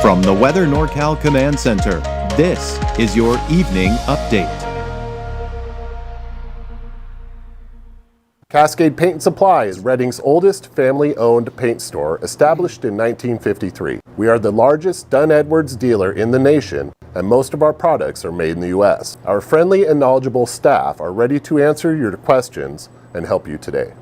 From the Weather NorCal Command Center, this is your evening update. Cascade Paint and Supply is Reading's oldest family-owned paint store, established in 1953. We are the largest Dunn Edwards dealer in the nation, and most of our products are made in the U.S. Our friendly and knowledgeable staff are ready to answer your questions and help you today.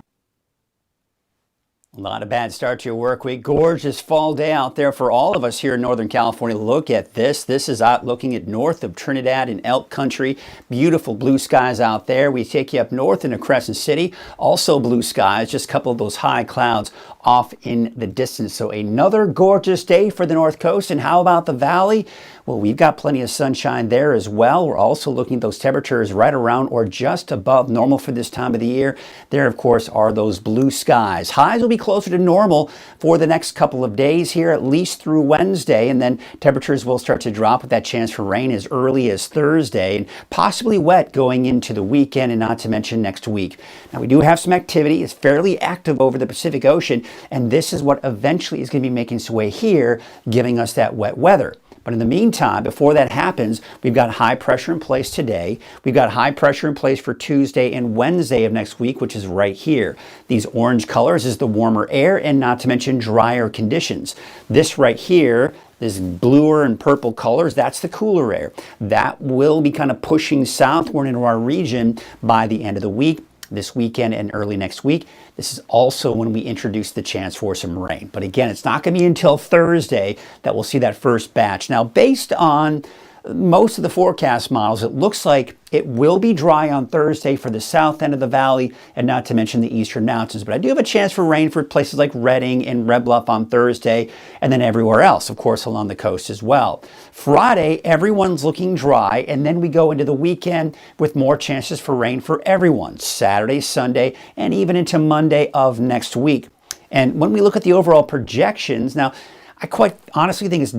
Not a bad start to your work week. Gorgeous fall day out there for all of us here in Northern California. Look at this. This is out looking at north of Trinidad in Elk Country. Beautiful blue skies out there. We take you up north into Crescent City. Also blue skies, just a couple of those high clouds off in the distance. So another gorgeous day for the North Coast. And how about the Valley? Well, we've got plenty of sunshine there as well. We're also looking at those temperatures right around or just above normal for this time of the year. There, of course, are those blue skies. Highs will be closer to normal for the next couple of days here, at least through Wednesday, and then temperatures will start to drop with that chance for rain as early as Thursday, and possibly wet going into the weekend, and not to mention next week. Now, we do have some activity. It's fairly active over the Pacific Ocean, and this is what eventually is going to be making its way here, giving us that wet weather. But in the meantime, before that happens, we've got high pressure in place today. We've got high pressure in place for Tuesday and Wednesday of next week, which is right here. These orange colors is the warmer air, and not to mention drier conditions. This right here, this bluer and purple colors, that's the cooler air. That will be kind of pushing southward into our region by the end of the week, this weekend and early next week. This is also when we introduce the chance for some rain. But again, it's not going to be until Thursday that we'll see that first batch. Now, based on most of the forecast models, it looks like it will be dry on Thursday for the south end of the valley, and not to mention the eastern mountains. But I do have a chance for rain for places like Redding and Red Bluff on Thursday, and then everywhere else, of course, along the coast as well. Friday, everyone's looking dry, and then we go into the weekend with more chances for rain for everyone. Saturday, Sunday, and even into Monday of next week. And when we look at the overall projections, now, I quite honestly think it's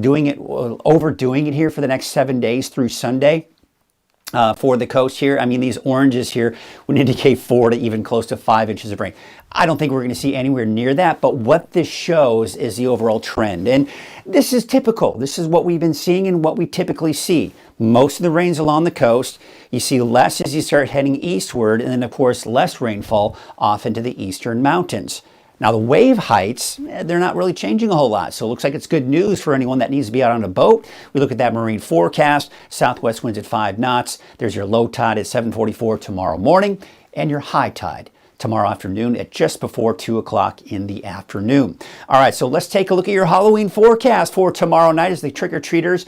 overdoing it here for the next 7 days through Sunday for the coast here. I mean, these oranges here would indicate 4 to even close to 5 inches of rain. I don't think we're going to see anywhere near that, but what this shows is the overall trend. And this is typical. This is what we've been seeing and what we typically see. Most of the rain's along the coast. You see less as you start heading eastward, and then, of course, less rainfall off into the eastern mountains. Now, the wave heights, they're not really changing a whole lot, so it looks like it's good news for anyone that needs to be out on a boat. We look at that marine forecast, southwest winds at 5 knots. There's your low tide at 7:44 tomorrow morning, and your high tide tomorrow afternoon at just before 2 o'clock in the afternoon. All right, so let's take a look at your Halloween forecast for tomorrow night as the trick-or-treaters.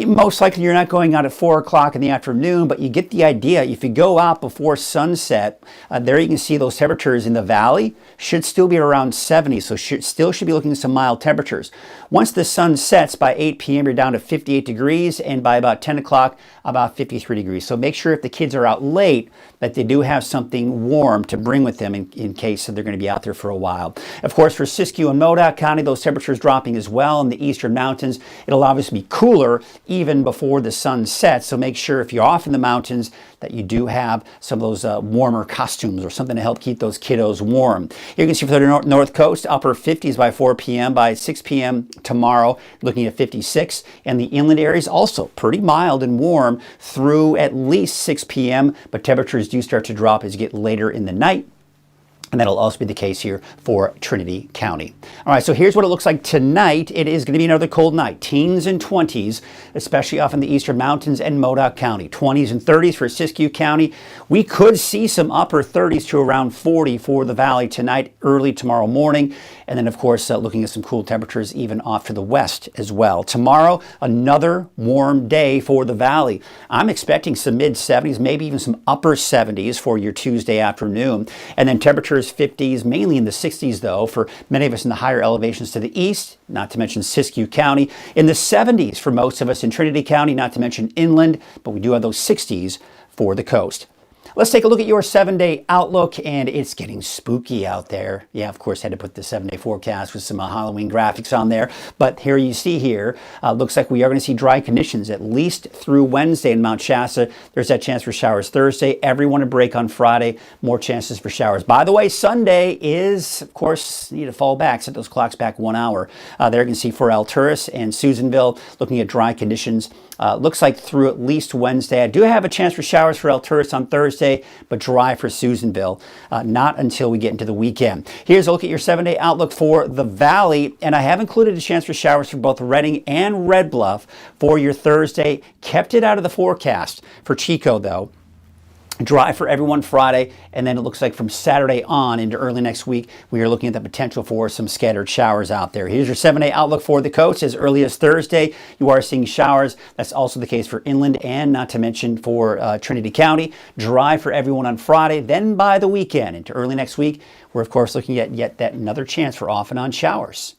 Most likely you're not going out at 4 o'clock in the afternoon, but you get the idea. If you go out before sunset, there you can see those temperatures in the valley should still be around 70, so still should be looking at some mild temperatures. Once the sun sets by 8 p.m., you're down to 58 degrees, and by about 10 o'clock, about 53 degrees. So make sure if the kids are out late that they do have something warm to bring with them in case they're going to be out there for a while. Of course, for Siskiyou and Modoc County, those temperatures dropping as well. In the eastern mountains, it'll obviously be cooler even before the sun sets, so make sure if you're off in the mountains that you do have some of those warmer costumes or something to help keep those kiddos warm. You can see for the north coast, upper 50s by 4 p.m. By 6 p.m. tomorrow, looking at 56. And the inland areas also pretty mild and warm through at least 6 p.m., but temperatures do start to drop as you get later in the night. And that'll also be the case here for Trinity County. All right, so here's what it looks like tonight. It is going to be another cold night. Teens and 20s, especially off in the eastern mountains and Modoc County. 20s and 30s for Siskiyou County. We could see some upper 30s to around 40 for the valley tonight, early tomorrow morning. And then, of course, looking at some cool temperatures even off to the west as well. Tomorrow, another warm day for the valley. I'm expecting some mid-70s, maybe even some upper 70s for your Tuesday afternoon. And then temperatures 50s, mainly in the 60s, though, for many of us in the higher elevations to the east, not to mention Siskiyou County. In the 70s for most of us in Trinity County, not to mention inland, but we do have those 60s for the coast. Let's take a look at your 7-day outlook, and it's getting spooky out there. Yeah, of course, had to put the 7-day forecast with some Halloween graphics on there. But here you see here, looks like we are going to see dry conditions at least through Wednesday in Mount Shasta. There's that chance for showers Thursday. Everyone a break on Friday. More chances for showers. By the way, Sunday is, of course, need to fall back, set those clocks back 1 hour. There you can see for Alturas and Susanville, looking at dry conditions. Looks like through at least Wednesday. I do have a chance for showers for Alturas on Thursday, but dry for Susanville. Not until we get into the weekend. Here's a look at your 7-day outlook for the Valley, and I have included a chance for showers for both Redding and Red Bluff for your Thursday. Kept it out of the forecast for Chico, though. Dry for everyone Friday, and then it looks like from Saturday on into early next week, we are looking at the potential for some scattered showers out there. Here's your 7-day outlook for the coast. As early as Thursday, you are seeing showers. That's also the case for inland and not to mention for Trinity County. Dry for everyone on Friday. Then by the weekend into early next week, we're of course looking at yet that another chance for off and on showers.